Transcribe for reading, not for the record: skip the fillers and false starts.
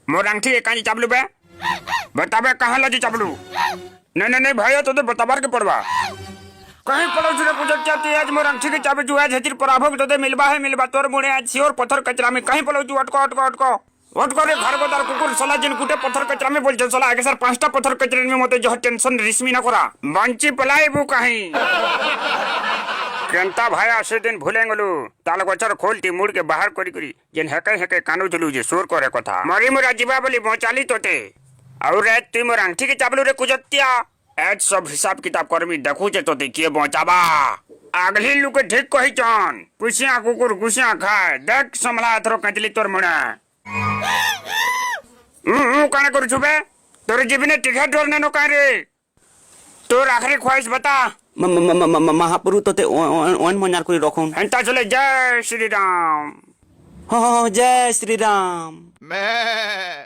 मोर अंगठी के कांजी चाबलू बे बताबे कहाँ लजी चाबलू नहीं भाई तो बताबार के पड़वा कहीं पड़ोस रे पूछत चाहती आज मोर अंगठी के चाबे जुआ झतिर पराभोग तो दे मिलबा तोर मुड़े आज सियोर पत्थर कचरा में कहीं पड़ोस जू अटको रे घर गोदार कुकुर सला जिन कुटे पत्थर कचरा में बोल सला आगे सर 5टा पत्थर कचरे में मते जो टेंशन रिस्मी ना करा बंची पलाइबू कहीं केंता भाई आसे दिन भूलेंगलू ताल गचर खोलती मुड़ के बाहर करी जेन हेके कानू चलू जे शोर करे कथा मरी मोरा जीवा बोली बचाली तोते और रे तू मोर अंगठी के चाबलू रे कुजतिया एज सब हिसाब किताब करमी देखू जे तोते के बचाबा आगली लू के ठीक कही चन पुसिया कुकुर गुसिया खाए देख समला थरो कचली तोर मुड़ा काना करू छुबे तोर जीवने टिकट ढोरने नो का रे तोर आखिरी ख्वाहिश बता महाप्रभु तोते ओन मनार करी रखुन हंता चले जय श्री राम हो जय श्री राम मैं